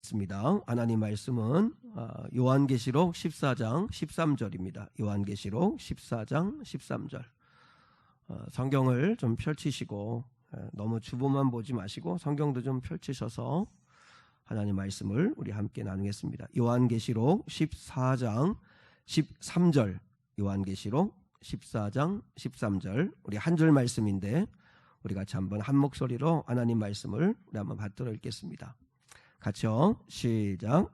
있습니다. 하나님 말씀은 요한계시록 14장 13절입니다. 요한계시록 14장 13절. 성경을 좀 펼치시고 너무 주보만 보지 마시고 성경도 좀 펼치셔서 하나님 말씀을 우리 함께 나누겠습니다. 요한계시록 14장 13절. 요한계시록 14장 13절. 우리 한 줄 말씀인데 우리 같이 한번 한 목소리로 하나님 말씀을 우리 한번 받들어 읽겠습니다. 같이요. 시작.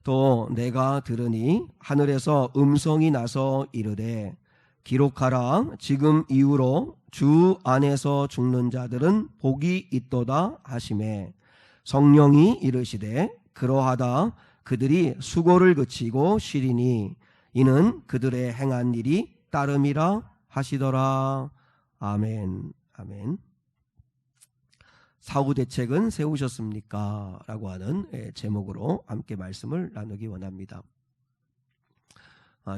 또 내가 들으니 하늘에서 음성이 나서 이르되 기록하라. 지금 이후로 주 안에서 죽는 자들은 복이 있도다 하시매 성령이 이르시되 그러하다 그들이 수고를 그치고 쉬리니 이는 그들의 행한 일이 따름이라 하시더라. 아멘. 아멘. 사후 대책은 세우셨습니까? 라고 하는 제목으로 함께 말씀을 나누기 원합니다.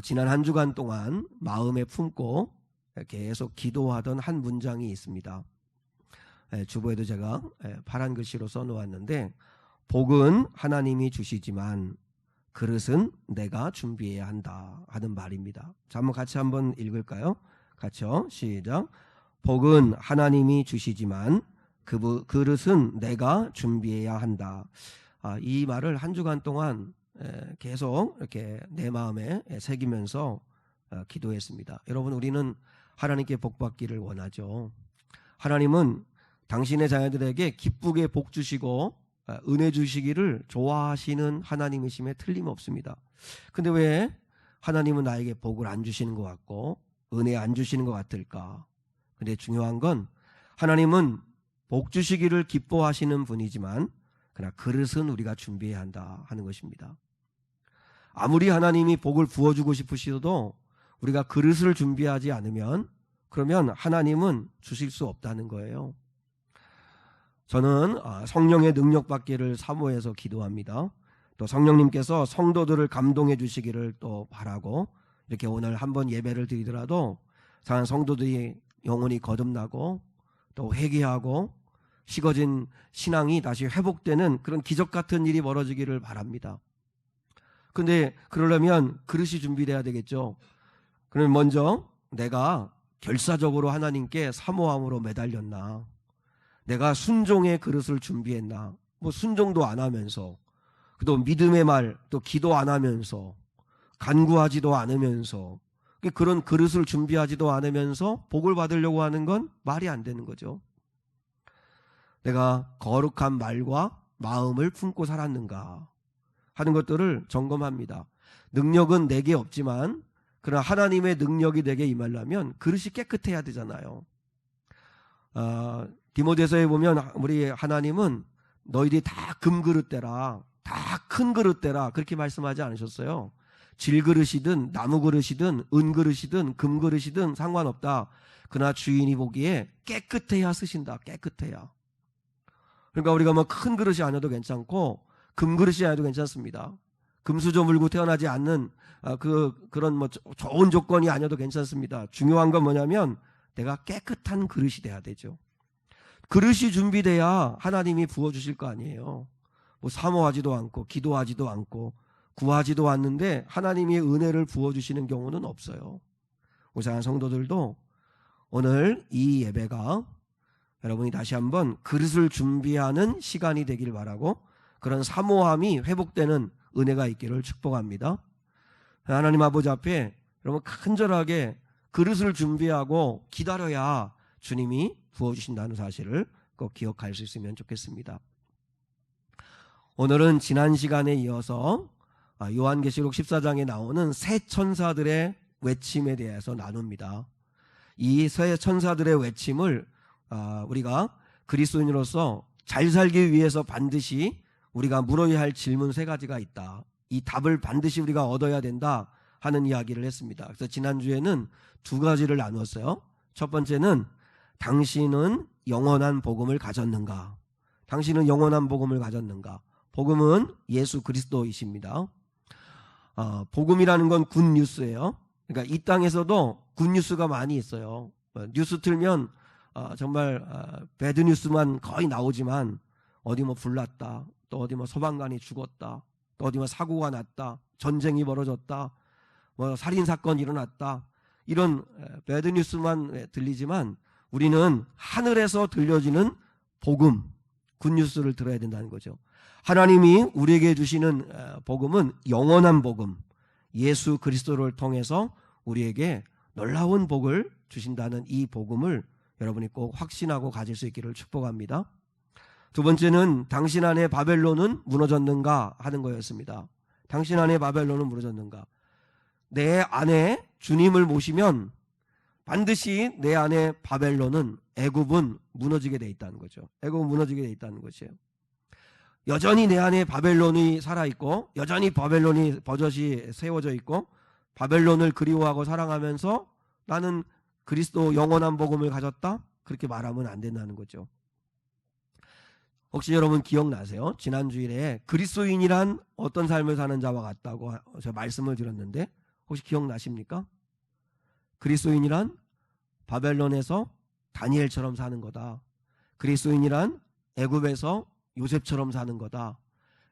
지난 한 주간 동안 마음에 품고 계속 기도하던 한 문장이 있습니다. 주보에도 제가 파란 글씨로 써놓았는데 복은 하나님이 주시지만 그릇은 내가 준비해야 한다 하는 말입니다. 자, 한번 같이 한번 읽을까요? 같이요. 시작. 복은 하나님이 주시지만 그릇은 내가 준비해야 한다. 이 말을 한 주간 동안 계속 이렇게 내 마음에 새기면서 기도했습니다. 여러분, 우리는 하나님께 복 받기를 원하죠. 하나님은 당신의 자녀들에게 기쁘게 복 주시고 은혜 주시기를 좋아하시는 하나님이심에 틀림없습니다. 근데 왜 하나님은 나에게 복을 안 주시는 것 같고 은혜 안 주시는 것 같을까? 근데 중요한 건 하나님은 복 주시기를 기뻐하시는 분이지만 그러나 그릇은 우리가 준비해야 한다 하는 것입니다. 아무리 하나님이 복을 부어주고 싶으시도 우리가 그릇을 준비하지 않으면 그러면 하나님은 주실 수 없다는 거예요. 저는 성령의 능력 받기를 사모해서 기도합니다. 또 성령님께서 성도들을 감동해 주시기를 또 바라고 이렇게 오늘 한번 예배를 드리더라도 사는 성도들이 영혼이 거듭나고 또 회개하고 식어진 신앙이 다시 회복되는 그런 기적 같은 일이 벌어지기를 바랍니다. 근데 그러려면 그릇이 준비돼야 되겠죠. 그러면 먼저 내가 결사적으로 하나님께 사모함으로 매달렸나? 내가 순종의 그릇을 준비했나? 뭐 순종도 안 하면서 또 믿음의 말, 또 기도 안 하면서 간구하지도 않으면서 그런 그릇을 준비하지도 않으면서 복을 받으려고 하는 건 말이 안 되는 거죠. 내가 거룩한 말과 마음을 품고 살았는가 하는 것들을 점검합니다. 능력은 내게 없지만 그러나 하나님의 능력이 내게 임하려면 그릇이 깨끗해야 되잖아요. 디모데서에 보면 우리 하나님은 너희들이 다 금그릇대라, 다 큰 그릇대라 그렇게 말씀하지 않으셨어요. 질그릇이든 나무그릇이든 은그릇이든 금그릇이든 상관없다. 그러나 주인이 보기에 깨끗해야 쓰신다. 깨끗해야. 그러니까 우리가 뭐 큰 그릇이 아니어도 괜찮고 금그릇이 아니어도 괜찮습니다. 금수저 물고 태어나지 않는 그런 뭐 좋은 조건이 아니어도 괜찮습니다. 중요한 건 뭐냐면 내가 깨끗한 그릇이 돼야 되죠. 그릇이 준비돼야 하나님이 부어주실 거 아니에요. 뭐 사모하지도 않고 기도하지도 않고 구하지도 않는데 하나님이 은혜를 부어주시는 경우는 없어요. 우리 성도들도 오늘 이 예배가 여러분이 다시 한번 그릇을 준비하는 시간이 되길 바라고 그런 사모함이 회복되는 은혜가 있기를 축복합니다. 하나님 아버지 앞에 여러분 간절하게 그릇을 준비하고 기다려야 주님이 부어주신다는 사실을 꼭 기억할 수 있으면 좋겠습니다. 오늘은 지난 시간에 이어서 요한계시록 14장에 나오는 새 천사들의 외침에 대해서 나눕니다. 이 새 천사들의 외침을 우리가 그리스도인으로서 잘 살기 위해서 반드시 우리가 물어야 할 질문 세 가지가 있다. 이 답을 반드시 우리가 얻어야 된다 하는 이야기를 했습니다. 그래서 지난주에는 두 가지를 나누었어요. 첫 번째는 당신은 영원한 복음을 가졌는가? 당신은 영원한 복음을 가졌는가? 복음은 예수 그리스도이십니다. 복음이라는 건 굿뉴스예요. 그러니까 이 땅에서도 굿뉴스가 많이 있어요. 뉴스 틀면 정말 배드뉴스만 거의 나오지만 어디 뭐 불났다, 또 어디 뭐 소방관이 죽었다, 또 어디 뭐 사고가 났다, 전쟁이 벌어졌다, 뭐 살인 사건이 일어났다, 이런 배드 뉴스만 들리지만 우리는 하늘에서 들려지는 복음, 굿뉴스를 들어야 된다는 거죠. 하나님이 우리에게 주시는 복음은 영원한 복음, 예수 그리스도를 통해서 우리에게 놀라운 복을 주신다는 이 복음을 여러분이 꼭 확신하고 가질 수 있기를 축복합니다. 두 번째는 당신 안에 바벨론은 무너졌는가 하는 거였습니다. 당신 안에 바벨론은 무너졌는가. 내 안에 주님을 모시면 반드시 내 안에 바벨론은, 애굽은 무너지게 돼 있다는 거죠. 애굽은 무너지게 돼 있다는 것이에요. 여전히 내 안에 바벨론이 살아있고, 여전히 바벨론이 버젓이 세워져 있고, 바벨론을 그리워하고 사랑하면서 나는 그리스도 영원한 복음을 가졌다? 그렇게 말하면 안 된다는 거죠. 혹시 여러분 기억나세요? 지난 주일에 그리스도인이란 어떤 삶을 사는 자와 같다고 제가 말씀을 드렸는데 혹시 기억나십니까? 그리스도인이란 바벨론에서 다니엘처럼 사는 거다. 그리스도인이란 애굽에서 요셉처럼 사는 거다.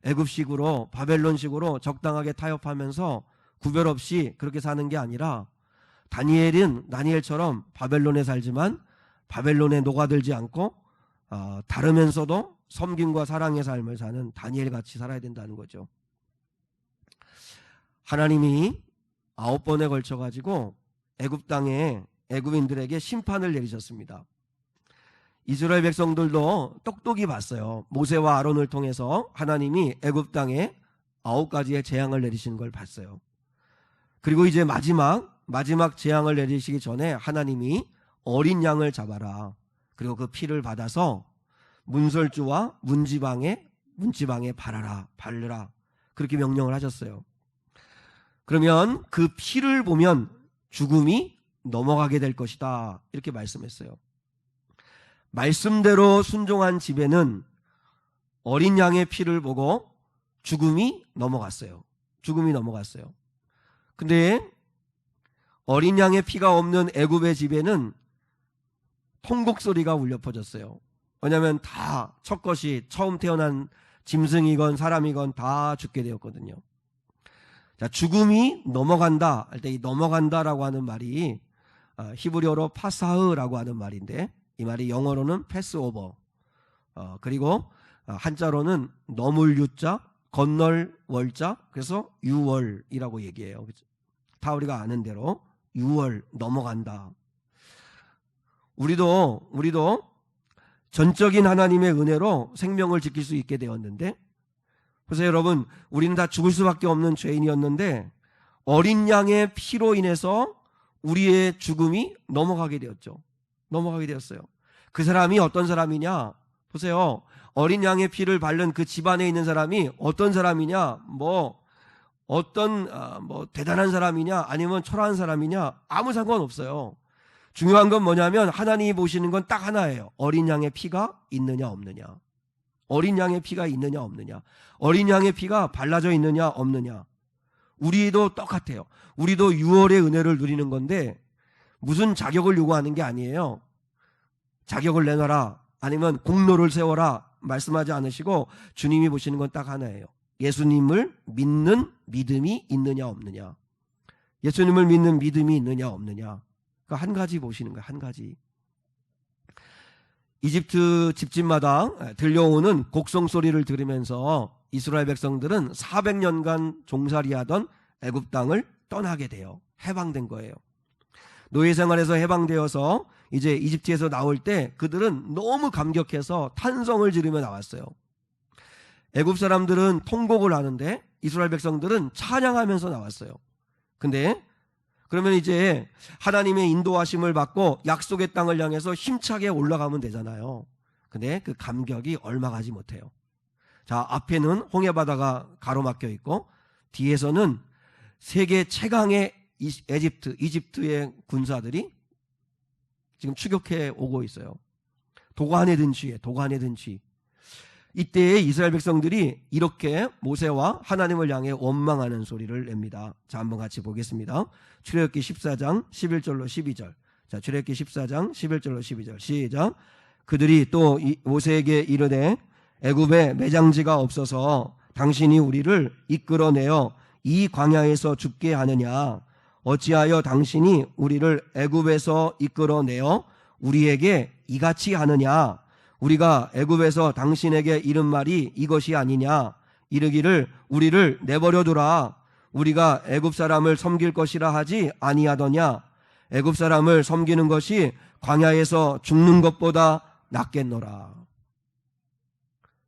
애굽식으로 바벨론식으로 적당하게 타협하면서 구별 없이 그렇게 사는 게 아니라 다니엘은 다니엘처럼 바벨론에 살지만 바벨론에 녹아들지 않고 다르면서도 섬김과 사랑의 삶을 사는 다니엘같이 살아야 된다는 거죠. 하나님이 9번에 걸쳐가지고 애굽 땅에 애굽인들에게 심판을 내리셨습니다. 이스라엘 백성들도 똑똑히 봤어요. 모세와 아론을 통해서 하나님이 애굽 땅에 9가지의 재앙을 내리시는 걸 봤어요. 그리고 이제 마지막 재앙을 내리시기 전에 하나님이 어린 양을 잡아라. 그리고 그 피를 받아서 문설주와 문지방에 바르라. 그렇게 명령을 하셨어요. 그러면 그 피를 보면 죽음이 넘어가게 될 것이다. 이렇게 말씀했어요. 말씀대로 순종한 집에는 어린 양의 피를 보고 죽음이 넘어갔어요. 근데 어린 양의 피가 없는 애굽의 집에는 통곡 소리가 울려 퍼졌어요. 왜냐하면 다 첫것이 처음 태어난 짐승이건 사람이건 다 죽게 되었거든요. 자, 죽음이 넘어간다 할 때 이 넘어간다라고 하는 말이 히브리어로 파사흐라고 하는 말인데 이 말이 영어로는 패스오버, 그리고 한자로는 넘을 유자, 건널 월자, 그래서 유월이라고 얘기해요. 다 우리가 아는 대로 유월, 넘어간다. 우리도 전적인 하나님의 은혜로 생명을 지킬 수 있게 되었는데, 그래서 여러분, 우리는 다 죽을 수밖에 없는 죄인이었는데 어린 양의 피로 인해서 우리의 죽음이 넘어가게 되었죠. 넘어가게 되었어요. 그 사람이 어떤 사람이냐? 보세요. 어린 양의 피를 바른 그 집안에 있는 사람이 어떤 사람이냐? 어떤 대단한 사람이냐? 아니면 초라한 사람이냐? 아무 상관없어요. 중요한 건 뭐냐면 하나님이 보시는 건 딱 하나예요. 어린 양의 피가 있느냐 없느냐. 어린 양의 피가 있느냐 없느냐. 어린 양의 피가 발라져 있느냐 없느냐. 우리도 똑같아요. 우리도 6월의 은혜를 누리는 건데 무슨 자격을 요구하는 게 아니에요. 자격을 내놔라, 아니면 공로를 세워라 말씀하지 않으시고 주님이 보시는 건 딱 하나예요. 예수님을 믿는 믿음이 있느냐 없느냐. 예수님을 믿는 믿음이 있느냐 없느냐. 그 한 가지 보시는 거예요. 한 가지. 이집트 집집마다 들려오는 곡성 소리를 들으면서 이스라엘 백성들은 400년간 종살이하던 애굽 땅을 떠나게 돼요. 해방된 거예요. 노예 생활에서 해방되어서 이제 이집트에서 나올 때 그들은 너무 감격해서 탄성을 지르며 나왔어요. 애굽 사람들은 통곡을 하는데 이스라엘 백성들은 찬양하면서 나왔어요. 근데 그러면 이제 하나님의 인도하심을 받고 약속의 땅을 향해서 힘차게 올라가면 되잖아요. 근데 그 감격이 얼마 가지 못해요. 자, 앞에는 홍해바다가 가로막혀 있고 뒤에서는 세계 최강의 이집트의 군사들이 지금 추격해 오고 있어요. 도관에 든 쥐에. 이때에 이스라엘 백성들이 이렇게 모세와 하나님을 향해 원망하는 소리를 냅니다. 자, 한번 같이 보겠습니다. 출애굽기 14장 11절로 12절. 자, 출애굽기 14장 11절로 12절. 시작. 그들이 또 모세에게 이르되 애굽에 매장지가 없어서 당신이 우리를 이끌어내어 이 광야에서 죽게 하느냐? 어찌하여 당신이 우리를 애굽에서 이끌어내어 우리에게 이같이 하느냐? 우리가 애굽에서 당신에게 이른 말이 이것이 아니냐? 이르기를 우리를 내버려 두라. 우리가 애굽 사람을 섬길 것이라 하지 아니하더냐? 애굽 사람을 섬기는 것이 광야에서 죽는 것보다 낫겠노라.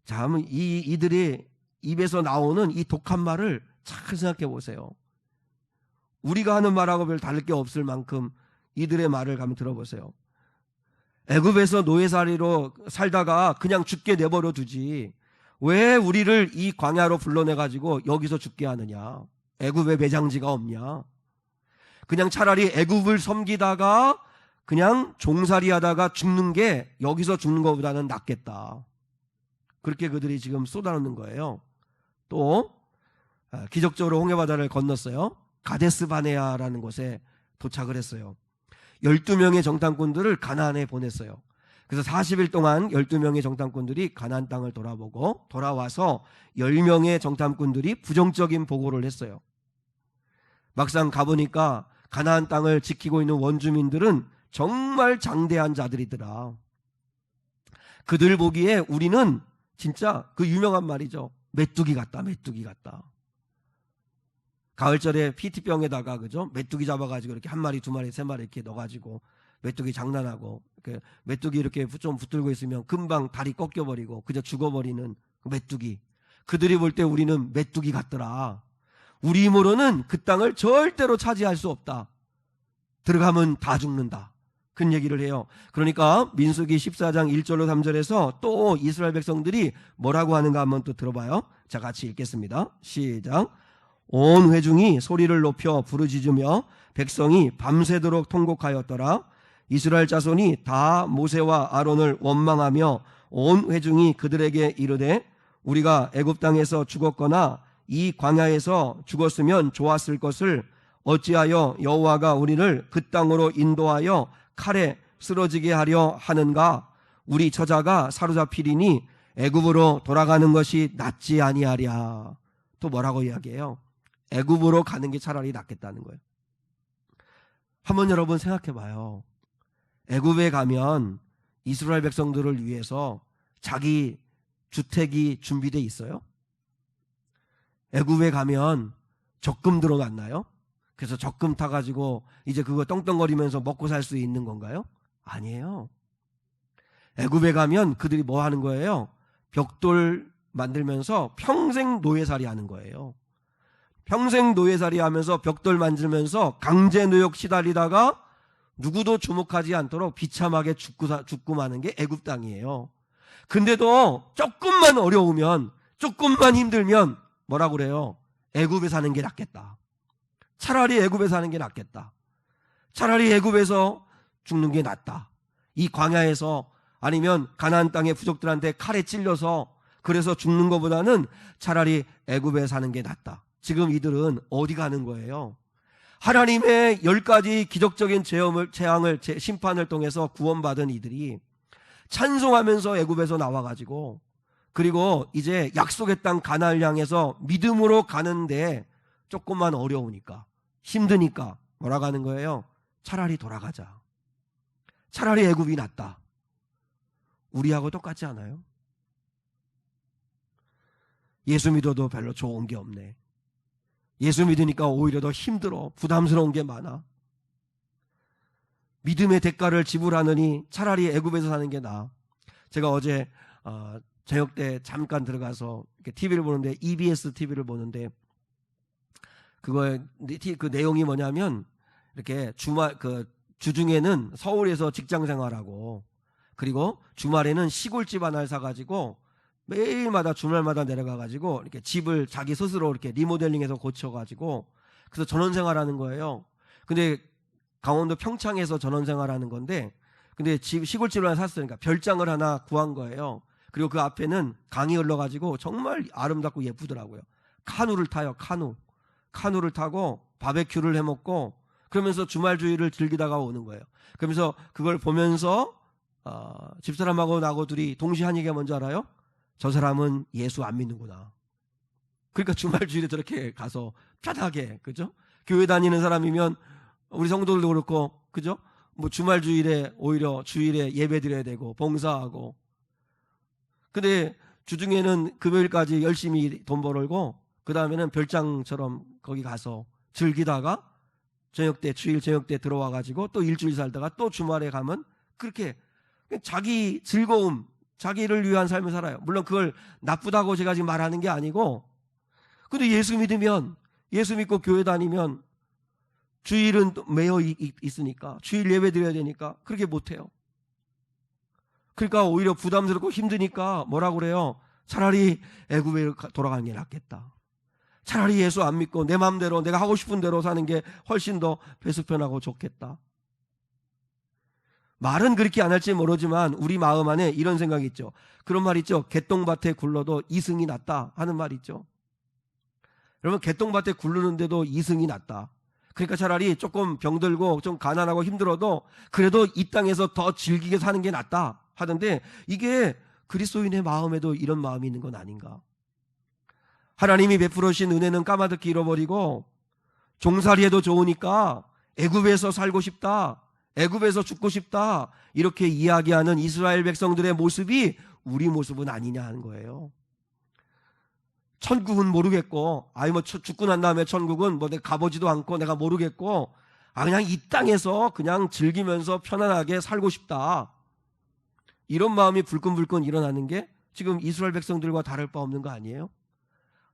자, 한번 이들의 입에서 나오는 이 독한 말을 잘 생각해 보세요. 우리가 하는 말하고 별 다를 게 없을 만큼 이들의 말을 한번 들어보세요. 애굽에서 노예살이로 살다가 그냥 죽게 내버려 두지 왜 우리를 이 광야로 불러내가지고 여기서 죽게 하느냐? 애굽에 매장지가 없냐? 그냥 차라리 애굽을 섬기다가 그냥 종살이 하다가 죽는 게 여기서 죽는 것보다는 낫겠다. 그렇게 그들이 지금 쏟아놓는 거예요. 또 기적적으로 홍해바다를 건넜어요. 가데스 바네아라는 곳에 도착을 했어요. 12명의 정탐꾼들을 가나안에 보냈어요. 그래서 40일 동안 12명의 정탐꾼들이 가나안 땅을 돌아보고 돌아와서 10명의 정탐꾼들이 부정적인 보고를 했어요. 막상 가보니까 가나안 땅을 지키고 있는 원주민들은 정말 장대한 자들이더라. 그들 보기에 우리는 진짜 그 유명한 말이죠. 메뚜기 같다, 메뚜기 같다. 가을철에 피티병에다가 그죠? 메뚜기 잡아가지고 이렇게 한 마리, 두 마리, 세 마리 이렇게 넣어가지고 메뚜기 장난하고 이렇게 메뚜기 이렇게 좀 붙들고 있으면 금방 다리 꺾여버리고 그저 죽어버리는 메뚜기. 그들이 볼 때 우리는 메뚜기 같더라. 우리 힘으로는 그 땅을 절대로 차지할 수 없다. 들어가면 다 죽는다. 그런 얘기를 해요. 그러니까 민수기 14장 1절로 3절에서 또 이스라엘 백성들이 뭐라고 하는가 한번 또 들어봐요. 자, 같이 읽겠습니다. 시작. 온 회중이 소리를 높여 부르짖으며 백성이 밤새도록 통곡하였더라. 이스라엘 자손이 다 모세와 아론을 원망하며 온 회중이 그들에게 이르되 우리가 애굽 땅에서 죽었거나 이 광야에서 죽었으면 좋았을 것을 어찌하여 여호와가 우리를 그 땅으로 인도하여 칼에 쓰러지게 하려 하는가? 우리 처자가 사로잡히리니 애굽으로 돌아가는 것이 낫지 아니하랴. 또 뭐라고 이야기해요? 애굽으로 가는 게 차라리 낫겠다는 거예요. 한번 여러분 생각해 봐요. 애굽에 가면 이스라엘 백성들을 위해서 자기 주택이 준비되어 있어요? 애굽에 가면 적금 들어놨나요? 그래서 적금 타가지고 이제 그거 떵떵거리면서 먹고 살 수 있는 건가요? 아니에요. 애굽에 가면 그들이 뭐 하는 거예요? 벽돌 만들면서 평생 노예살이 하는 거예요. 평생 노예살이 하면서 벽돌 만들면서 강제노역 시달리다가 누구도 주목하지 않도록 비참하게 죽고 마는 게 애굽 땅이에요. 근데도 조금만 어려우면, 조금만 힘들면 뭐라고 그래요? 애굽에 사는 게 낫겠다. 차라리 애굽에 사는 게 낫겠다. 차라리 애굽에서 죽는 게 낫다. 이 광야에서 아니면 가나안 땅의 부족들한테 칼에 찔려서 그래서 죽는 것보다는 차라리 애굽에 사는 게 낫다. 지금 이들은 어디 가는 거예요? 하나님의 10가지 기적적인 재앙을 심판을 통해서 구원받은 이들이 찬송하면서 애굽에서 나와가지고 그리고 이제 약속의 땅 가나안을 향해서 믿음으로 가는데 조금만 어려우니까 힘드니까 뭐라고 하는 거예요? 차라리 돌아가자. 차라리 애굽이 낫다. 우리하고 똑같지 않아요? 예수 믿어도 별로 좋은 게 없네. 예수 믿으니까 오히려 더 힘들어. 부담스러운 게 많아. 믿음의 대가를 지불하느니 차라리 애굽에서 사는 게 나아. 제가 어제 저녁 때 잠깐 들어가서 이렇게 TV를 보는데 EBS TV를 보는데 그 내용이 뭐냐면 이렇게 주중에는 서울에서 직장 생활하고 그리고 주말에는 시골집 하나를 사가지고 매일마다 주말마다 내려가가지고 이렇게 집을 자기 스스로 이렇게 리모델링해서 고쳐가지고 그래서 전원생활하는 거예요. 근데 강원도 평창에서 전원생활하는 건데 근데 시골집을 하나 샀으니까 그러니까 별장을 하나 구한 거예요. 그리고 그 앞에는 강이 흘러가지고 정말 아름답고 예쁘더라고요. 카누를 타요. 카누를 타고 바베큐를 해먹고 그러면서 주말주의를 즐기다가 오는 거예요. 그러면서 그걸 보면서 집사람하고 나하고 둘이 동시에 한 얘기가 뭔지 알아요? 저 사람은 예수 안 믿는구나. 그러니까 주말 주일에 저렇게 가서 편하게, 그죠? 교회 다니는 사람이면 우리 성도들도 그렇고, 그죠? 뭐 주말 주일에 오히려 주일에 예배 드려야 되고 봉사하고. 근데 주중에는 금요일까지 열심히 돈 벌고 그 다음에는 별장처럼 거기 가서 즐기다가 저녁 때, 주일 저녁 때 들어와 가지고 또 일주일 살다가 또 주말에 가면 그렇게 자기 즐거움, 자기를 위한 삶을 살아요. 물론 그걸 나쁘다고 제가 지금 말하는 게 아니고, 근데 예수 믿으면, 예수 믿고 교회 다니면 주일은 매여 있으니까, 주일 예배 드려야 되니까 그렇게 못해요. 그러니까 오히려 부담스럽고 힘드니까 뭐라고 그래요? 차라리 애굽에 돌아가는 게 낫겠다. 차라리 예수 안 믿고 내 마음대로 내가 하고 싶은 대로 사는 게 훨씬 더 배수편하고 좋겠다. 말은 그렇게 안 할지 모르지만 우리 마음 안에 이런 생각이 있죠. 그런 말 있죠. 개똥밭에 굴러도 이승이 낫다 하는 말 있죠. 여러분, 개똥밭에 굴르는데도 이승이 낫다. 그러니까 차라리 조금 병들고 좀 가난하고 힘들어도 그래도 이 땅에서 더 즐기게 사는 게 낫다 하던데, 이게 그리스도인의 마음에도 이런 마음이 있는 건 아닌가? 하나님이 베풀어 주신 은혜는 까마득히 잃어버리고 종살이해도 좋으니까 애굽에서 살고 싶다, 애굽에서 죽고 싶다, 이렇게 이야기하는 이스라엘 백성들의 모습이 우리 모습은 아니냐 하는 거예요. 천국은 모르겠고, 뭐 죽고 난 다음에 천국은 뭐 내가 가보지도 않고 내가 모르겠고, 그냥 이 땅에서 그냥 즐기면서 편안하게 살고 싶다, 이런 마음이 불끈불끈 일어나는 게 지금 이스라엘 백성들과 다를 바 없는 거 아니에요?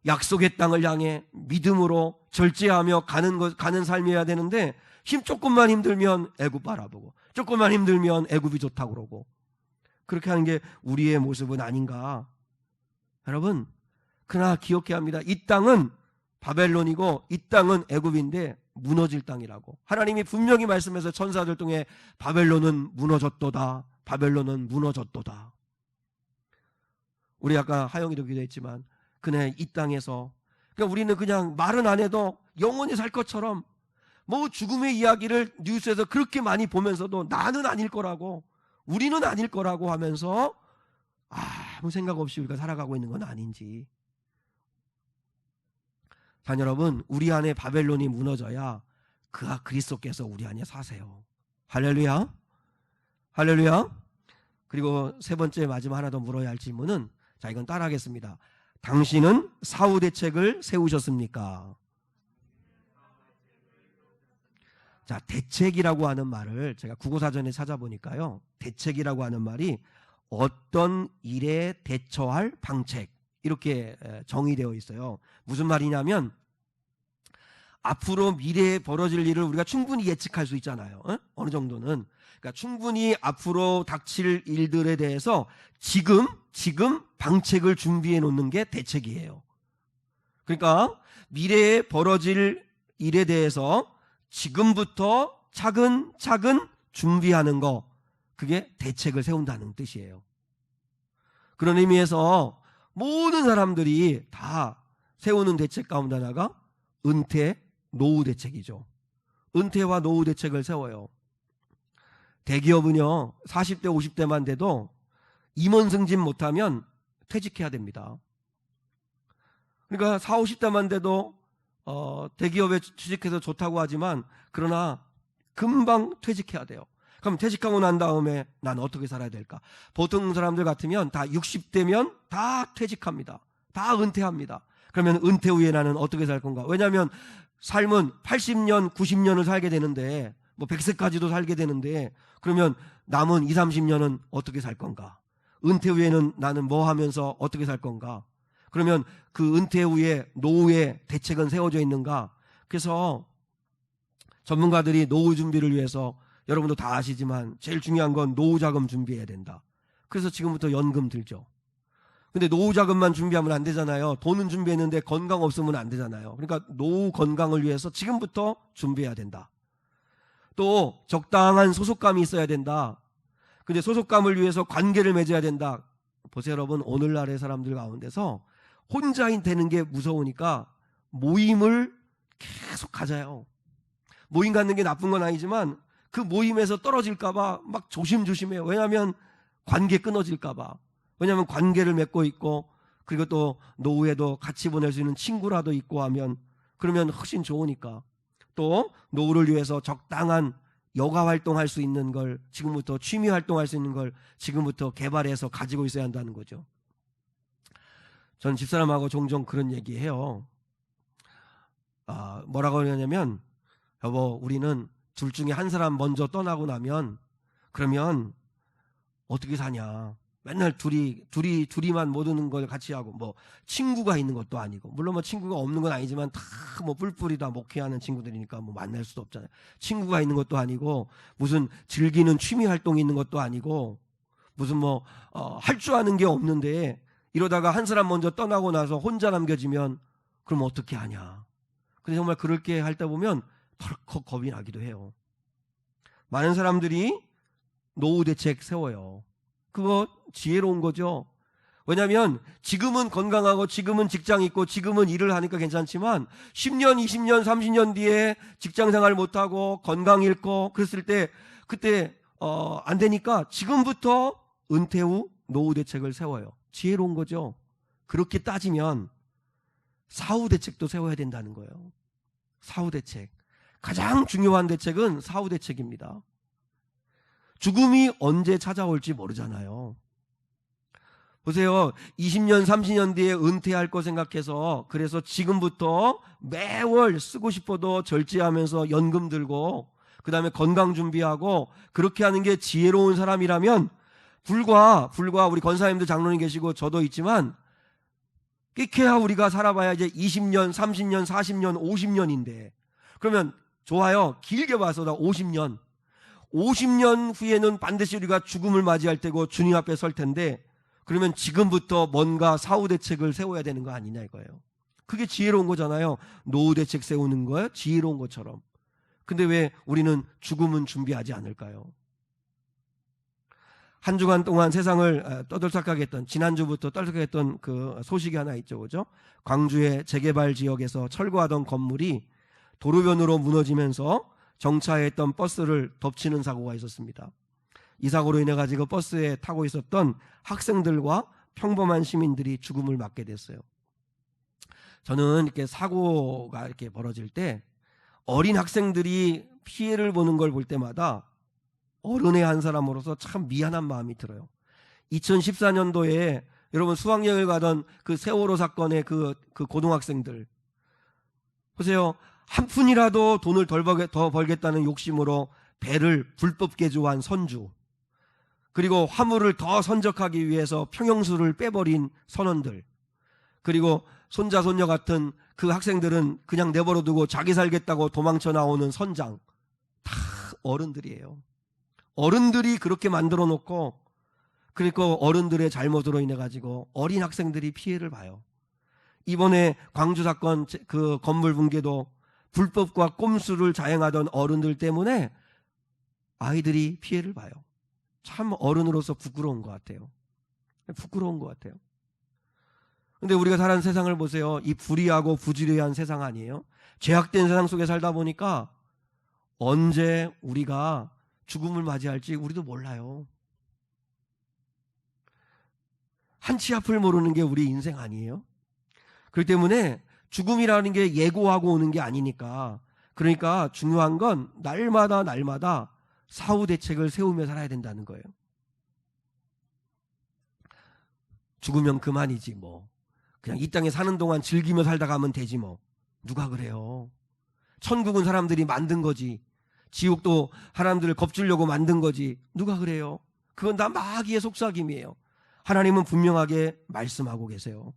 약속의 땅을 향해 믿음으로 절제하며 가는 삶이어야 되는데, 조금만 힘들면 애굽 바라보고, 조금만 힘들면 애굽이 좋다고 그러고, 그렇게 하는 게 우리의 모습은 아닌가? 여러분, 그러나 기억해야 합니다. 이 땅은 바벨론이고 이 땅은 애굽인데 무너질 땅이라고 하나님이 분명히 말씀해서 천사들 통해 바벨론은 무너졌도다, 바벨론은 무너졌도다. 우리 아까 하영이도 기도했지만 그네 이 땅에서, 그러니까 우리는 그냥 말은 안 해도 영원히 살 것처럼 뭐 죽음의 이야기를 뉴스에서 그렇게 많이 보면서도 나는 아닐 거라고, 우리는 아닐 거라고 하면서 아무 생각 없이 우리가 살아가고 있는 건 아닌지. 자, 여러분, 우리 안에 바벨론이 무너져야 그리스도께서 우리 안에 사세요. 할렐루야, 할렐루야. 그리고 세 번째, 마지막 하나 더 물어야 할 질문은, 자, 이건 따라하겠습니다. 당신은 사후 대책을 세우셨습니까? 자, 대책이라고 하는 말을 제가 국어사전에 찾아보니까요, 대책이라고 하는 말이 어떤 일에 대처할 방책, 이렇게 정의되어 있어요. 무슨 말이냐면, 앞으로 미래에 벌어질 일을 우리가 충분히 예측할 수 있잖아요. 어느 정도는. 그러니까 충분히 앞으로 닥칠 일들에 대해서 지금 방책을 준비해 놓는 게 대책이에요. 그러니까 미래에 벌어질 일에 대해서 지금부터 차근차근 준비하는 거, 그게 대책을 세운다는 뜻이에요. 그런 의미에서 모든 사람들이 다 세우는 대책 가운데 하나가 은퇴, 노후 대책이죠. 은퇴와 노후 대책을 세워요. 대기업은요, 40대, 50대만 돼도 임원 승진 못하면 퇴직해야 됩니다. 그러니까 40, 50대만 돼도 대기업에 취직해서 좋다고 하지만, 그러나 금방 퇴직해야 돼요. 그럼 퇴직하고 난 다음에 난 어떻게 살아야 될까? 보통 사람들 같으면 다 60대면 다 퇴직합니다. 다 은퇴합니다. 그러면 은퇴 후에 나는 어떻게 살 건가? 왜냐하면 삶은 80년, 90년을 살게 되는데, 뭐 100세까지도 살게 되는데, 그러면 남은 20, 30년은 어떻게 살 건가? 은퇴 후에는 나는 뭐 하면서 어떻게 살 건가? 그러면 그 은퇴 후에 노후의 대책은 세워져 있는가? 그래서 전문가들이 노후 준비를 위해서, 여러분도 다 아시지만 제일 중요한 건 노후 자금 준비해야 된다. 그래서 지금부터 연금 들죠. 근데 노후 자금만 준비하면 안 되잖아요. 돈은 준비했는데 건강 없으면 안 되잖아요. 그러니까 노후 건강을 위해서 지금부터 준비해야 된다. 또 적당한 소속감이 있어야 된다. 근데 소속감을 위해서 관계를 맺어야 된다. 보세요, 여러분, 오늘날의 사람들 가운데서 혼자 되는 게 무서우니까 모임을 계속 가져요. 모임 갖는 게 나쁜 건 아니지만 그 모임에서 떨어질까 봐 막 조심조심해요. 왜냐하면 관계 끊어질까 봐. 왜냐하면 관계를 맺고 있고, 그리고 또 노후에도 같이 보낼 수 있는 친구라도 있고 하면, 그러면 훨씬 좋으니까. 또 노후를 위해서 적당한 여가 활동할 수 있는 걸, 지금부터 취미 활동할 수 있는 걸 지금부터 개발해서 가지고 있어야 한다는 거죠. 저는 집사람하고 종종 그런 얘기해요. 뭐라고 하냐면, 여보, 우리는 둘 중에 한 사람 먼저 떠나고 나면 그러면 어떻게 사냐. 맨날 둘이만 모든 걸 같이 하고, 뭐 친구가 있는 것도 아니고, 물론 뭐 친구가 없는 건 아니지만 다 뭐 뿔뿔이 다 목회하는 친구들이니까 뭐 만날 수도 없잖아요. 친구가 있는 것도 아니고, 무슨 즐기는 취미 활동이 있는 것도 아니고, 무슨 뭐 할 줄 아는 게 없는데, 이러다가 한 사람 먼저 떠나고 나서 혼자 남겨지면 그럼 어떻게 하냐. 근데 정말 그렇게 할 때 보면 덜컥 겁이 나기도 해요. 많은 사람들이 노후 대책 세워요. 그거 지혜로운 거죠. 왜냐하면 지금은 건강하고 지금은 직장 있고 지금은 일을 하니까 괜찮지만 10년, 20년, 30년 뒤에 직장 생활 못하고 건강 잃고 그랬을 때 그때 안 되니까 지금부터 은퇴 후 노후 대책을 세워요. 지혜로운 거죠. 그렇게 따지면 사후 대책도 세워야 된다는 거예요. 사후 대책. 가장 중요한 대책은 사후 대책입니다. 죽음이 언제 찾아올지 모르잖아요. 보세요. 20년, 30년 뒤에 은퇴할 거 생각해서 그래서 지금부터 매월 쓰고 싶어도 절제하면서 연금 들고 그 다음에 건강 준비하고 그렇게 하는 게 지혜로운 사람이라면 불과 우리 권사님도 장로님 계시고 저도 있지만 끼케야 우리가 살아봐야 이제 20년, 30년, 40년, 50년인데 그러면 좋아요. 길게 봐서 다 50년. 50년 후에는 반드시 우리가 죽음을 맞이할 때고 주님 앞에 설 텐데 그러면 지금부터 뭔가 사후 대책을 세워야 되는 거 아니냐 이거예요. 그게 지혜로운 거잖아요. 노후 대책 세우는 거예요. 지혜로운 것처럼. 근데 왜 우리는 죽음은 준비하지 않을까요? 한 주간 동안 세상을 떠들썩하게 했던, 지난주부터 떠들썩하게 했던 그 소식이 하나 있죠. 그죠? 광주의 재개발 지역에서 철거하던 건물이 도로변으로 무너지면서 정차했던 버스를 덮치는 사고가 있었습니다. 이 사고로 인해 가지고 버스에 타고 있었던 학생들과 평범한 시민들이 죽음을 맞게 됐어요. 저는 이렇게 사고가 이렇게 벌어질 때 어린 학생들이 피해를 보는 걸 볼 때마다 어른의 한 사람으로서 참 미안한 마음이 들어요. 2014년도에 여러분 수학여행을 가던 그 세월호 사건의 그 고등학생들 보세요. 한 푼이라도 돈을 더 벌겠다는 욕심으로 배를 불법 개조한 선주, 그리고 화물을 더 선적하기 위해서 평형수를 빼버린 선원들, 그리고 손자 손녀 같은 그 학생들은 그냥 내버려 두고 자기 살겠다고 도망쳐 나오는 선장, 다 어른들이에요. 어른들이 그렇게 만들어 놓고, 그리고 어른들의 잘못으로 인해 가지고 어린 학생들이 피해를 봐요. 이번에 광주 사건 그 건물 붕괴도 불법과 꼼수를 자행하던 어른들 때문에 아이들이 피해를 봐요. 참 어른으로서 부끄러운 것 같아요. 부끄러운 것 같아요. 근데 우리가 사는 세상을 보세요. 이 불의하고 부지런한 세상 아니에요? 죄악된 세상 속에 살다 보니까 언제 우리가 죽음을 맞이할지 우리도 몰라요. 한치 앞을 모르는 게 우리 인생 아니에요? 그렇기 때문에 죽음이라는 게 예고하고 오는 게 아니니까, 그러니까 중요한 건 날마다 사후 대책을 세우며 살아야 된다는 거예요. 죽으면 그만이지 뭐. 그냥 이 땅에 사는 동안 즐기며 살다 가면 되지 뭐. 누가 그래요? 천국은 사람들이 만든 거지. 지옥도 사람들을 겁주려고 만든 거지. 누가 그래요? 그건 다 마귀의 속삭임이에요. 하나님은 분명하게 말씀하고 계세요.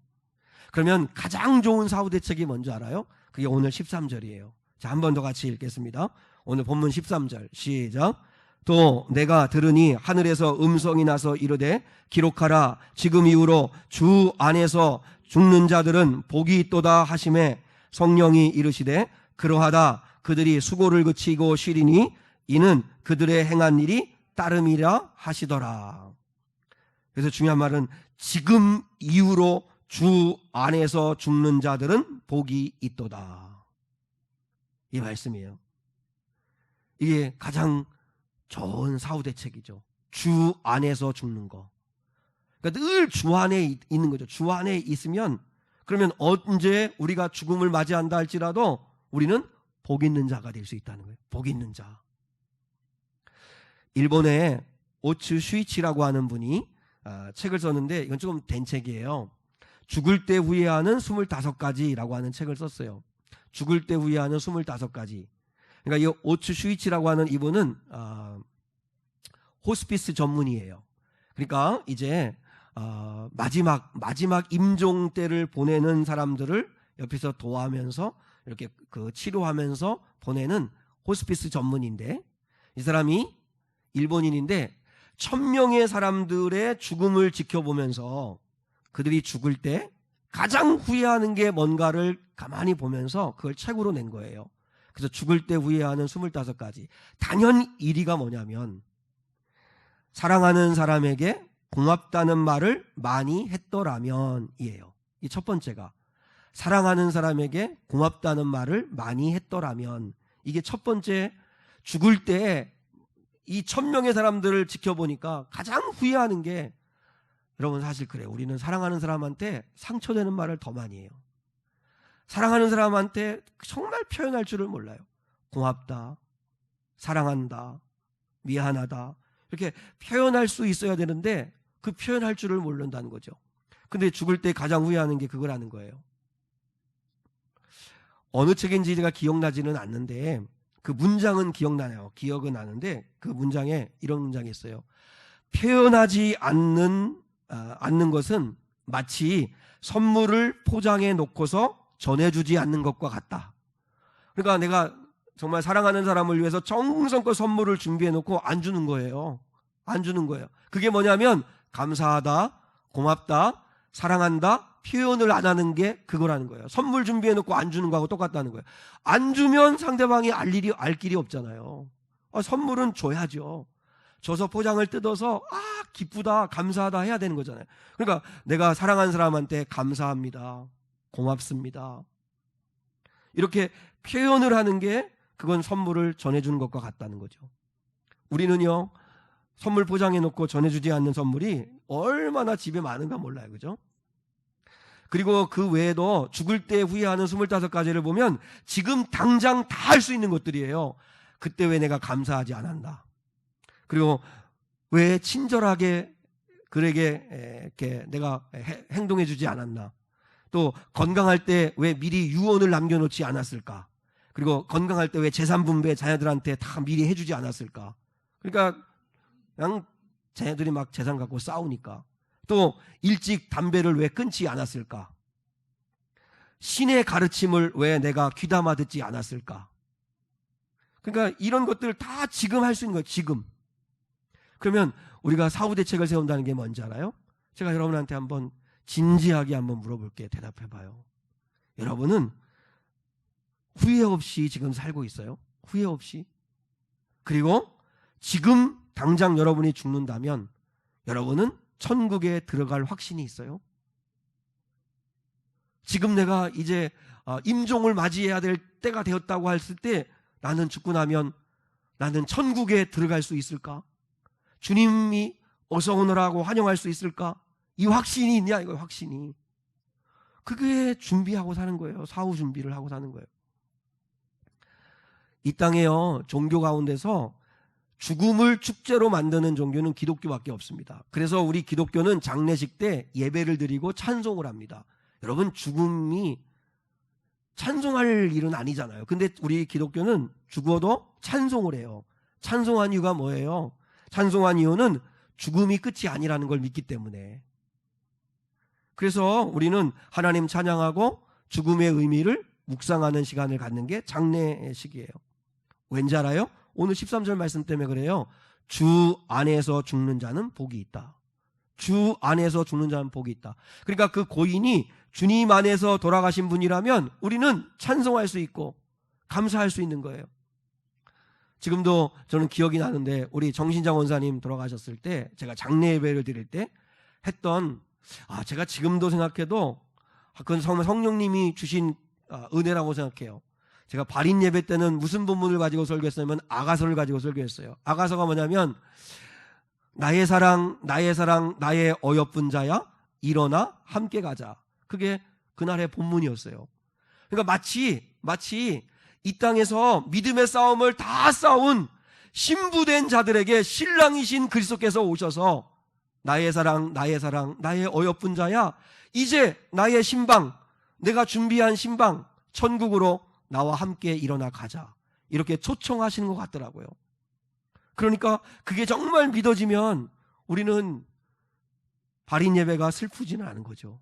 그러면 가장 좋은 사후 대책이 뭔지 알아요? 그게 오늘 13절이에요. 자, 한 번 더 같이 읽겠습니다. 오늘 본문 13절 시작. 또 내가 들으니 하늘에서 음성이 나서 이르되 기록하라. 지금 이후로 주 안에서 죽는 자들은 복이 있도다 하심에 성령이 이르시되 그러하다. 그들이 수고를 그치고 쉬리니 이는 그들의 행한 일이 따름이라 하시더라. 그래서 중요한 말은 지금 이후로 주 안에서 죽는 자들은 복이 있도다. 이 말씀이에요. 이게 가장 좋은 사후 대책이죠. 주 안에서 죽는 거. 그러니까 늘 주 안에 있는 거죠. 주 안에 있으면 그러면 언제 우리가 죽음을 맞이한다 할지라도 우리는 복 있는 자가 될 수 있다는 거예요. 복 있는 자. 일본의 오츠 슈이치라고 하는 분이 책을 썼는데 이건 조금 된 책이에요. 죽을 때 후회하는 25가지라고 하는 책을 썼어요. 죽을 때 후회하는 25가지. 그러니까 이 오츠 슈이치라고 하는 이분은 호스피스 전문의예요. 그러니까 이제 마지막 임종 때를 보내는 사람들을 옆에서 도와하면서 이렇게 그 치료하면서 보내는 호스피스 전문인데, 이 사람이 일본인인데 1000명의 사람들의 죽음을 지켜보면서 그들이 죽을 때 가장 후회하는 게 뭔가를 가만히 보면서 그걸 책으로 낸 거예요. 그래서 죽을 때 후회하는 25가지. 단연 1위가 뭐냐면 사랑하는 사람에게 고맙다는 말을 많이 했더라면이에요. 이 첫 번째가 사랑하는 사람에게 고맙다는 말을 많이 했더라면. 이게 첫 번째. 죽을 때 이 1000명의 사람들을 지켜보니까 가장 후회하는 게, 여러분 사실 그래요. 우리는 사랑하는 사람한테 상처되는 말을 더 많이 해요. 사랑하는 사람한테 정말 표현할 줄을 몰라요. 고맙다, 사랑한다, 미안하다, 이렇게 표현할 수 있어야 되는데 그 표현할 줄을 모른다는 거죠. 근데 죽을 때 가장 후회하는 게 그거라는 거예요. 어느 책인지 제가 기억나지는 않는데 그 문장은 기억나요. 기억은 나는데 그 문장에 이런 문장이 있어요. 표현하지 않는 것은 마치 선물을 포장해 놓고서 전해주지 않는 것과 같다. 그러니까 내가 정말 사랑하는 사람을 위해서 정성껏 선물을 준비해 놓고 안 주는 거예요. 안 주는 거예요. 그게 뭐냐면 감사하다, 고맙다, 사랑한다 표현을 안 하는 게 그거라는 거예요. 선물 준비해 놓고 안 주는 거하고 똑같다는 거예요. 안 주면 상대방이 알 길이 없잖아요. 선물은 줘야죠. 줘서 포장을 뜯어서 기쁘다, 감사하다 해야 되는 거잖아요. 그러니까 내가 사랑하는 사람한테 감사합니다, 고맙습니다, 이렇게 표현을 하는 게 그건 선물을 전해주는 것과 같다는 거죠. 우리는요, 선물 포장해 놓고 전해주지 않는 선물이 얼마나 집에 많은가 몰라요. 그죠? 그리고 그 외에도 죽을 때 후회하는 25가지를 보면 지금 당장 다 할 수 있는 것들이에요. 그때 왜 내가 감사하지 않았나? 그리고 왜 친절하게 그에게 이렇게 내가 행동해 주지 않았나? 또 건강할 때 왜 미리 유언을 남겨놓지 않았을까? 그리고 건강할 때 왜 재산 분배 자녀들한테 다 미리 해주지 않았을까? 그러니까 그냥 자녀들이 막 재산 갖고 싸우니까. 또 일찍 담배를 왜 끊지 않았을까? 신의 가르침을 왜 내가 귀담아 듣지 않았을까? 그러니까 이런 것들 다 지금 할 수 있는 거예요. 지금. 그러면 우리가 사후대책을 세운다는 게 뭔지 알아요? 제가 여러분한테 한번 진지하게 한번 물어볼게요. 대답해봐요. 여러분은 후회 없이 지금 살고 있어요? 후회 없이? 그리고 지금 당장 여러분이 죽는다면 여러분은 천국에 들어갈 확신이 있어요? 지금 내가 이제 임종을 맞이해야 될 때가 되었다고 했을 때 나는 죽고 나면 나는 천국에 들어갈 수 있을까? 주님이 어서 오너라고 환영할 수 있을까? 이 확신이 있냐, 이거 확신이. 그게 준비하고 사는 거예요. 사후 준비를 하고 사는 거예요. 이 땅에요, 종교 가운데서 죽음을 축제로 만드는 종교는 기독교밖에 없습니다. 그래서 우리 기독교는 장례식 때 예배를 드리고 찬송을 합니다. 여러분, 죽음이 찬송할 일은 아니잖아요. 근데 우리 기독교는 죽어도 찬송을 해요. 찬송한 이유가 뭐예요? 찬송한 이유는 죽음이 끝이 아니라는 걸 믿기 때문에. 그래서 우리는 하나님 찬양하고 죽음의 의미를 묵상하는 시간을 갖는 게 장례식이에요. 왠지 알아요? 오늘 13절 말씀 때문에 그래요. 주 안에서 죽는 자는 복이 있다. 주 안에서 죽는 자는 복이 있다. 그러니까 그 고인이 주님 안에서 돌아가신 분이라면 우리는 찬송할 수 있고 감사할 수 있는 거예요. 지금도 저는 기억이 나는데 우리 정신장 원사님 돌아가셨을 때 제가 장례 예배를 드릴 때 했던, 제가 지금도 생각해도 그건 정말 성령님이 주신 은혜라고 생각해요. 제가 발인 예배 때는 무슨 본문을 가지고 설교했냐면 아가서를 가지고 설교했어요. 아가서가 뭐냐면 나의 사랑, 나의 사랑, 나의 어여쁜 자야, 일어나 함께 가자. 그게 그날의 본문이었어요. 그러니까 마치 이 땅에서 믿음의 싸움을 다 싸운 신부된 자들에게 신랑이신 그리스도께서 오셔서 나의 사랑, 나의 사랑, 나의 어여쁜 자야, 이제 나의 신방, 내가 준비한 신방, 천국으로 나와 함께 일어나 가자. 이렇게 초청하시는 것 같더라고요. 그러니까 그게 정말 믿어지면 우리는 발인 예배가 슬프지는 않은 거죠.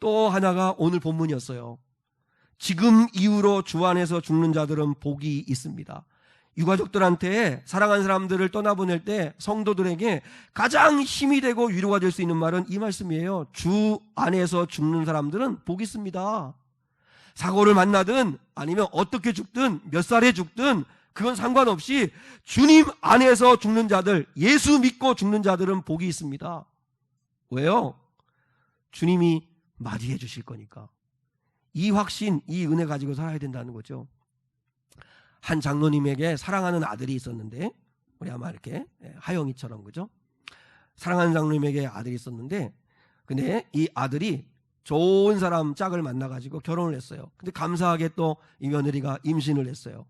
또 하나가 오늘 본문이었어요. 지금 이후로 주 안에서 죽는 자들은 복이 있습니다. 유가족들한테 사랑하는 사람들을 떠나보낼 때 성도들에게 가장 힘이 되고 위로가 될 수 있는 말은 이 말씀이에요. 주 안에서 죽는 사람들은 복이 있습니다. 사고를 만나든 아니면 어떻게 죽든 몇 살에 죽든 그건 상관없이 주님 안에서 죽는 자들, 예수 믿고 죽는 자들은 복이 있습니다. 왜요? 주님이 맞이해 주실 거니까. 이 확신, 이 은혜 가지고 살아야 된다는 거죠. 한 장로님에게 사랑하는 아들이 있었는데, 우리 아마 이렇게 하영이처럼, 그죠? 사랑하는 장로님에게 아들이 있었는데, 근데 이 아들이 좋은 사람 짝을 만나가지고 결혼을 했어요. 근데 감사하게 또 이 며느리가 임신을 했어요.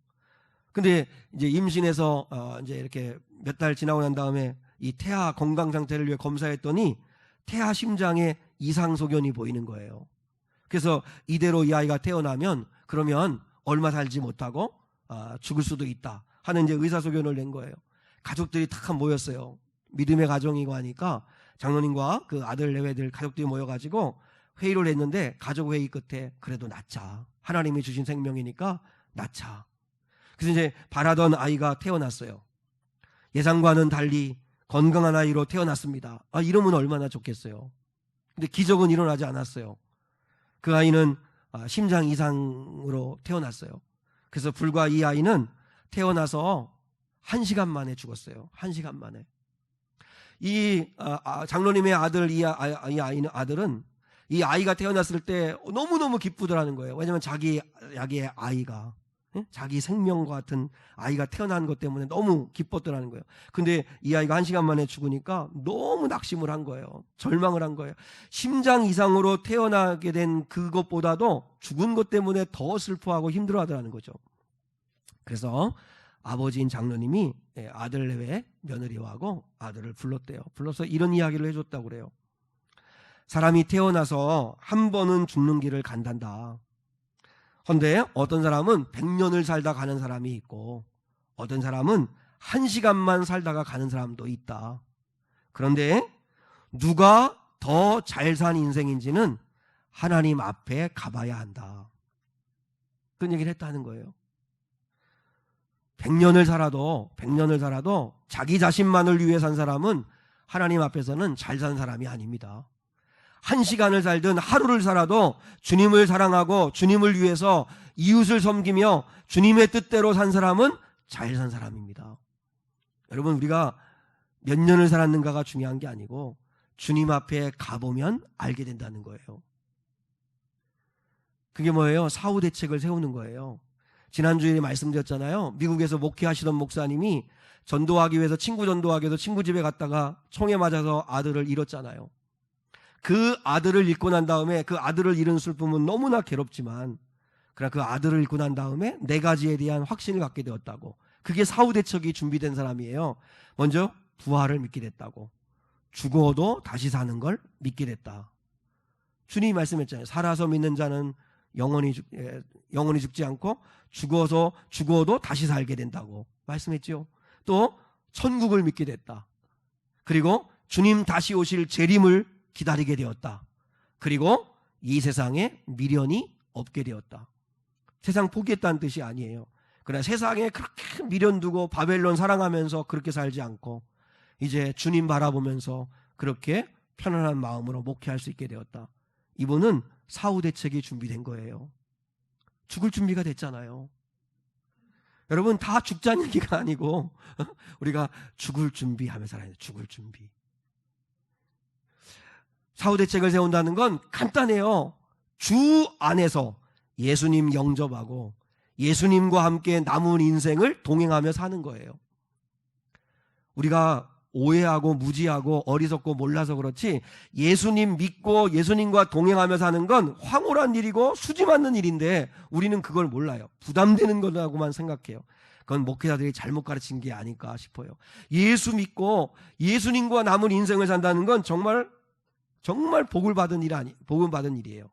근데 이제 임신해서 이제 이렇게 몇 달 지나고 난 다음에 이 태아 건강 상태를 위해 검사했더니 태아 심장에 이상 소견이 보이는 거예요. 그래서 이대로 이 아이가 태어나면 그러면 얼마 살지 못하고 죽을 수도 있다 하는 이제 의사 소견을 낸 거예요. 가족들이 탁 모였어요. 믿음의 가정이고 하니까 장로님과 그 아들 내외들 가족들이 모여가지고 회의를 했는데 가족 회의 끝에 그래도 낳자. 하나님이 주신 생명이니까 낳자. 그래서 이제 바라던 아이가 태어났어요. 예상과는 달리 건강한 아이로 태어났습니다. 이러면 얼마나 좋겠어요. 근데 기적은 일어나지 않았어요. 그 아이는 심장 이상으로 태어났어요. 그래서 불과 이 아이는 태어나서 1시간 만에 죽었어요. 1시간 만에. 이 장로님의 아들, 이 아들은 이 아이가 태어났을 때 너무너무 기쁘더라는 거예요. 왜냐하면 자기의 아이가, 자기 생명과 같은 아이가 태어난 것 때문에 너무 기뻤더라는 거예요. 근데 이 아이가 1시간 만에 죽으니까 너무 낙심을 한 거예요. 절망을 한 거예요. 심장 이상으로 태어나게 된 그것보다도 죽은 것 때문에 더 슬퍼하고 힘들어하더라는 거죠. 그래서 아버지인 장로님이 아들 내외 며느리하고 아들을 불렀대요. 불러서 이런 이야기를 해줬다고 그래요. 사람이 태어나서 한 번은 죽는 길을 간단다. 그런데 어떤 사람은 100년을 살다 가는 사람이 있고 어떤 사람은 1시간만 살다가 가는 사람도 있다. 그런데 누가 더 잘 산 인생인지는 하나님 앞에 가봐야 한다. 그런 얘기를 했다는 거예요. 100년을 살아도 자기 자신만을 위해 산 사람은 하나님 앞에서는 잘 산 사람이 아닙니다. 1시간을 살든 하루를 살아도 주님을 사랑하고 주님을 위해서 이웃을 섬기며 주님의 뜻대로 산 사람은 잘 산 사람입니다. 여러분, 우리가 몇 년을 살았는가가 중요한 게 아니고 주님 앞에 가보면 알게 된다는 거예요. 그게 뭐예요? 사후 대책을 세우는 거예요. 지난주에 말씀드렸잖아요. 미국에서 목회하시던 목사님이 전도하기 위해서 친구 전도하기 위해서 친구 집에 갔다가 총에 맞아서 아들을 잃었잖아요. 그 아들을 잃고 난 다음에 그 아들을 잃은 슬픔은 너무나 괴롭지만 그러나 그 아들을 잃고 난 다음에 4가지에 대한 확신을 갖게 되었다고. 그게 사후 대책이 준비된 사람이에요. 먼저 부활을 믿게 됐다고. 죽어도 다시 사는 걸 믿게 됐다. 주님이 말씀했잖아요. 살아서 믿는 자는 영원히 죽지 않고 죽어도 다시 살게 된다고 말씀했죠. 또 천국을 믿게 됐다. 그리고 주님 다시 오실 재림을 기다리게 되었다. 그리고 이 세상에 미련이 없게 되었다. 세상 포기했다는 뜻이 아니에요. 그러나 세상에 그렇게 미련 두고 바벨론 사랑하면서 그렇게 살지 않고 이제 주님 바라보면서 그렇게 편안한 마음으로 목회할 수 있게 되었다. 이분은 사후 대책이 준비된 거예요. 죽을 준비가 됐잖아요. 여러분, 다 죽자는 얘기가 아니고 우리가 죽을 준비하며 살아야 돼요. 죽을 준비. 사후 대책을 세운다는 건 간단해요. 주 안에서 예수님 영접하고 예수님과 함께 남은 인생을 동행하며 사는 거예요. 우리가 오해하고 무지하고 어리석고 몰라서 그렇지, 예수님 믿고 예수님과 동행하며 사는 건 황홀한 일이고 수지 맞는 일인데 우리는 그걸 몰라요. 부담되는 거라고만 생각해요. 그건 목회자들이 잘못 가르친 게 아닐까 싶어요. 예수 믿고 예수님과 남은 인생을 산다는 건 정말 복을 받은 일이에요.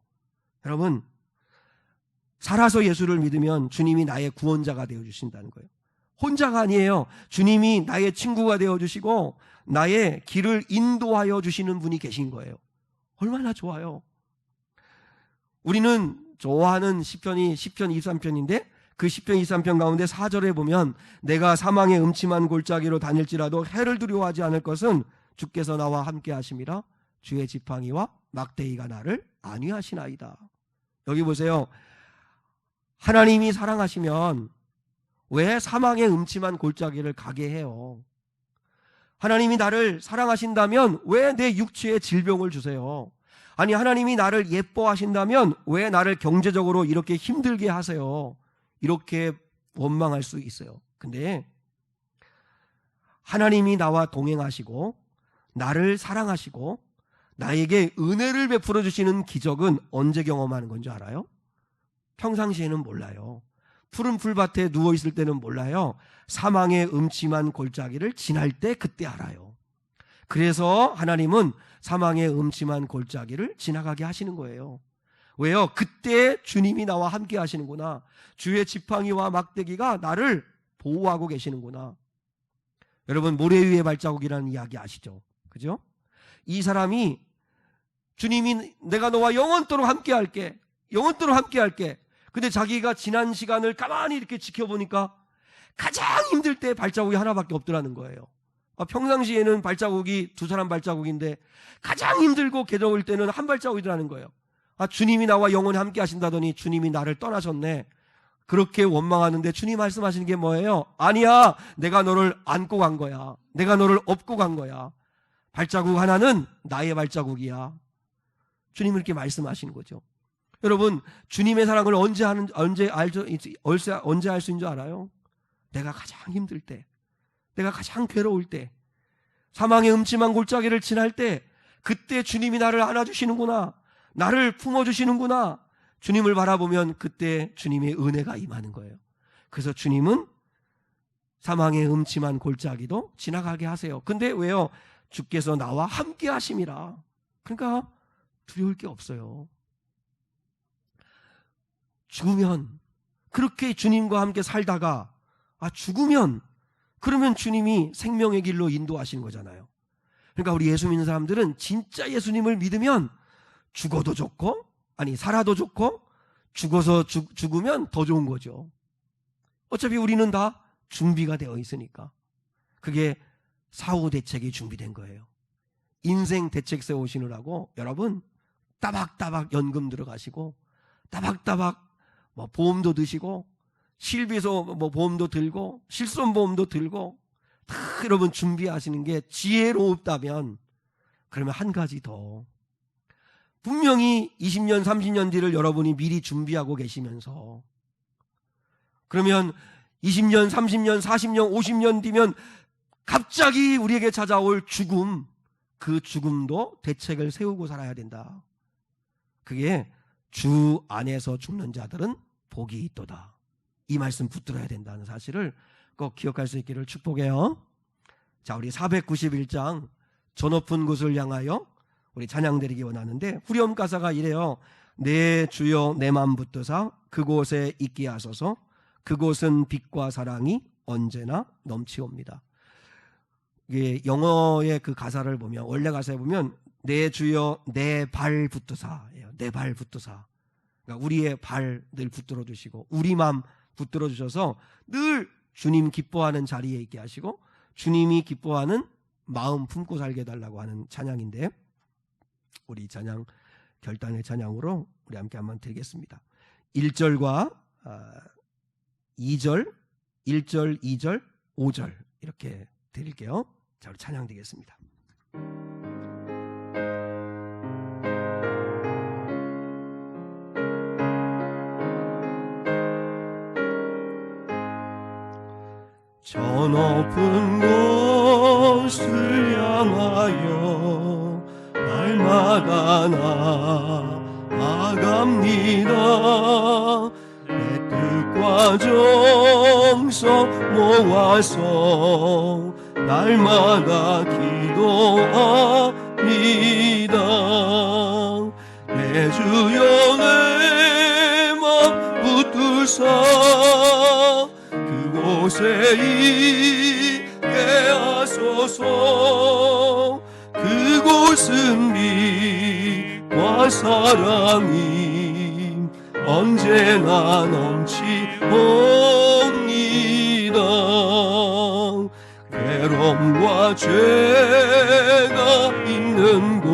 여러분, 살아서 예수를 믿으면 주님이 나의 구원자가 되어주신다는 거예요. 혼자가 아니에요. 주님이 나의 친구가 되어주시고 나의 길을 인도하여 주시는 분이 계신 거예요. 얼마나 좋아요. 우리는 좋아하는 시편이 시편 23편인데 그 시편 23편 가운데 4절에 보면 내가 사망의 음침한 골짜기로 다닐지라도 해를 두려워하지 않을 것은 주께서 나와 함께 하심이라 주의 지팡이와 막대기가 나를 안위하시나이다. 여기 보세요. 하나님이 사랑하시면 왜 사망의 음침한 골짜기를 가게 해요? 하나님이 나를 사랑하신다면 왜 내 육체에 질병을 주세요? 아니, 하나님이 나를 예뻐하신다면 왜 나를 경제적으로 이렇게 힘들게 하세요? 이렇게 원망할 수 있어요. 근데 하나님이 나와 동행하시고 나를 사랑하시고 나에게 은혜를 베풀어 주시는 기적은 언제 경험하는 건지 알아요? 평상시에는 몰라요. 푸른 풀밭에 누워있을 때는 몰라요. 사망의 음침한 골짜기를 지날 때 그때 알아요. 그래서 하나님은 사망의 음침한 골짜기를 지나가게 하시는 거예요. 왜요? 그때 주님이 나와 함께 하시는구나. 주의 지팡이와 막대기가 나를 보호하고 계시는구나. 여러분, 모래 위의 발자국이라는 이야기 아시죠? 그죠? 이 사람이 주님이 내가 너와 영원토록 함께 할게. 영원토록 함께 할게. 근데 자기가 지난 시간을 가만히 이렇게 지켜보니까 가장 힘들 때 발자국이 하나밖에 없더라는 거예요. 평상시에는 발자국이 두 사람 발자국인데 가장 힘들고 괴로울 때는 한 발자국이더라는 거예요. 주님이 나와 영원히 함께 하신다더니 주님이 나를 떠나셨네. 그렇게 원망하는데 주님 말씀하시는 게 뭐예요? 아니야, 내가 너를 안고 간 거야. 내가 너를 업고 간 거야. 발자국 하나는 나의 발자국이야. 주님 이렇게 말씀하시는 거죠. 여러분, 주님의 사랑을 언제 알 수 있는 줄 알아요? 내가 가장 힘들 때, 내가 가장 괴로울 때, 사망의 음침한 골짜기를 지날 때, 그때 주님이 나를 안아주시는구나, 나를 품어주시는구나. 주님을 바라보면 그때 주님의 은혜가 임하는 거예요. 그래서 주님은 사망의 음침한 골짜기도 지나가게 하세요. 근데 왜요? 주께서 나와 함께 하심이라. 그러니까 두려울 게 없어요. 죽으면, 그렇게 주님과 함께 살다가 죽으면, 그러면 주님이 생명의 길로 인도하시는 거잖아요. 그러니까 우리 예수 믿는 사람들은 진짜 예수님을 믿으면 죽어도 좋고, 살아도 좋고, 죽어서 죽으면 더 좋은 거죠. 어차피 우리는 다 준비가 되어 있으니까. 그게 사후 대책이 준비된 거예요. 인생 대책 세우시느라고 여러분 따박따박 연금 들어가시고 따박따박 보험도 드시고 실비소 보험도 들고 실손보험도 들고 다 여러분 준비하시는 게 지혜롭다면, 그러면 한 가지 더, 분명히 20년 30년 뒤를 여러분이 미리 준비하고 계시면서, 그러면 20년 30년 40년 50년 뒤면 갑자기 우리에게 찾아올 죽음, 그 죽음도 대책을 세우고 살아야 된다. 그게 주 안에서 죽는 자들은 복이 있도다. 이 말씀 붙들어야 된다는 사실을 꼭 기억할 수 있기를 축복해요. 자, 우리 491장 저 높은 곳을 향하여 우리 찬양 드리기 원하는데, 후렴 가사가 이래요. 내 주여 내 맘 붙드사 그곳에 있게 하소서. 그곳은 빛과 사랑이 언제나 넘치옵니다. 이게 영어의 그 가사를 보면, 원래 가사에 보면 내 주여 내 발 붙드사예요. 내 발 붙드사. 그러니까 우리의 발 늘 붙들어 주시고 우리 맘 붙들어 주셔서 늘 주님 기뻐하는 자리에 있게 하시고 주님이 기뻐하는 마음 품고 살게 해달라고 하는 찬양인데, 우리 찬양 결단의 찬양으로 우리 함께 한번 드리겠습니다. 1절과 2절, 1절, 2절, 5절 이렇게 드릴게요. 자, 우리 찬양 드리겠습니다. 저 높은 그곳을 향하여 날마다 나아갑니다. 내 뜻과 정성 모아서 날마다 기도합니다. 내 주여 내 맘 붙드사 그곳에 있게 하소서. 그곳은 빛과 사랑이 언제나 넘치옵니다. 괴로움과 죄가 있는 곳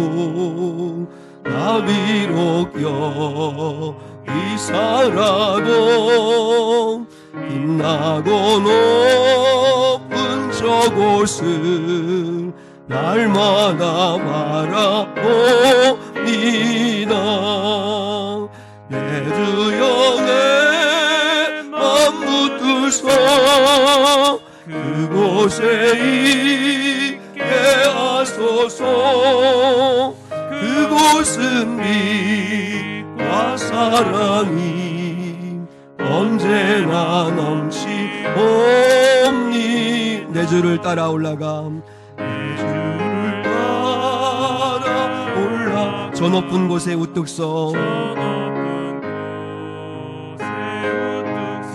나 비록 여기 살아도 빛나고 높은 저곳을 날마다 바라봅니다. 내 주여 내 맘 붙드사 그곳에 있게 하소서. 그곳은 빛과 사랑이 언제나 넘치옵니. 내 주를 따라 올라감. 내 주를 따라 올라 저 높은 곳에 우뚝 서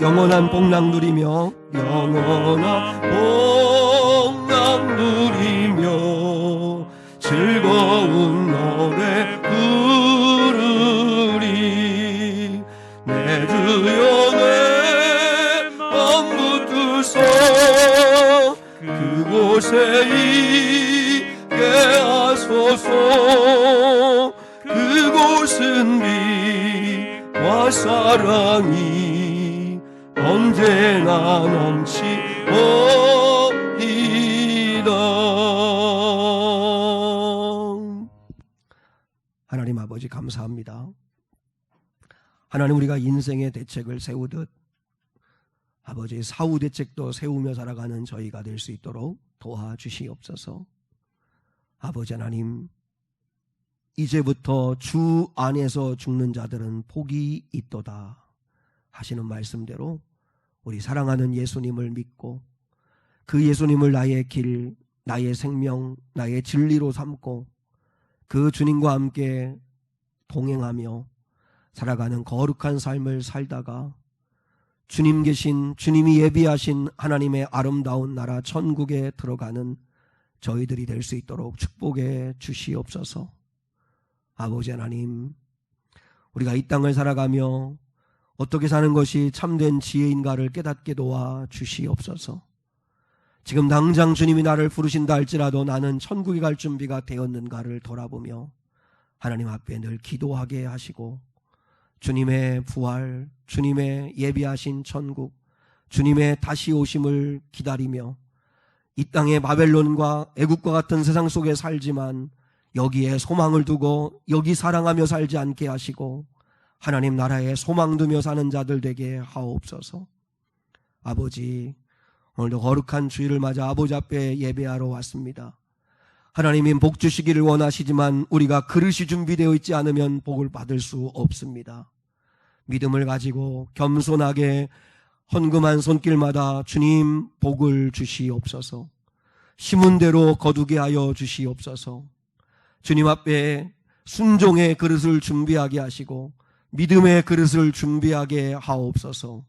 영원한 복락 누리며 영원한 복락 누리며 즐거운 노래 부르리. 내 주여 내 맘 붙드사 그곳에 있게 하소서. 그곳은 빛과 사랑이 언제나 넘치옵니다. 하나님 아버지 감사합니다. 하나님 우리가 인생의 대책을 세우듯 아버지 사후 대책도 세우며 살아가는 저희가 될 수 있도록 도와주시옵소서. 아버지 하나님 이제부터 주 안에서 죽는 자들은 복이 있도다 하시는 말씀대로 우리 사랑하는 예수님을 믿고 그 예수님을 나의 길, 나의 생명, 나의 진리로 삼고 그 주님과 함께 동행하며 살아가는 거룩한 삶을 살다가 주님 계신, 주님이 예비하신 하나님의 아름다운 나라 천국에 들어가는 저희들이 될 수 있도록 축복해 주시옵소서. 아버지 하나님, 우리가 이 땅을 살아가며 어떻게 사는 것이 참된 지혜인가를 깨닫게 도와 주시옵소서. 지금 당장 주님이 나를 부르신다 할지라도 나는 천국에 갈 준비가 되었는가를 돌아보며 하나님 앞에 늘 기도하게 하시고 주님의 부활, 주님의 예비하신 천국, 주님의 다시 오심을 기다리며 이 땅의 바벨론과 애국과 같은 세상 속에 살지만 여기에 소망을 두고 여기 사랑하며 살지 않게 하시고 하나님 나라에 소망 두며 사는 자들 되게 하옵소서. 아버지, 오늘도 거룩한 주일을 맞아 아버지 앞에 예배하러 왔습니다. 하나님이 복 주시기를 원하시지만 우리가 그릇이 준비되어 있지 않으면 복을 받을 수 없습니다. 믿음을 가지고 겸손하게 헌금한 손길마다 주님 복을 주시옵소서. 심은 대로 거두게 하여 주시옵소서. 주님 앞에 순종의 그릇을 준비하게 하시고 믿음의 그릇을 준비하게 하옵소서.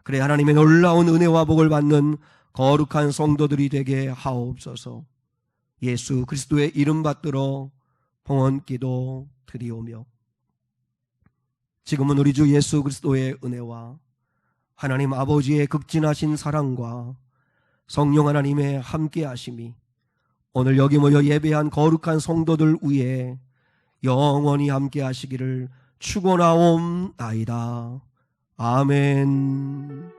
그래 하나님의 놀라운 은혜와 복을 받는 거룩한 성도들이 되게 하옵소서. 예수 그리스도의 이름 받들어 봉헌기도 드리오며 지금은 우리 주 예수 그리스도의 은혜와 하나님 아버지의 극진하신 사랑과 성령 하나님의 함께하심이 오늘 여기 모여 예배한 거룩한 성도들 위에 영원히 함께하시기를 축원하옵나이다. 아멘.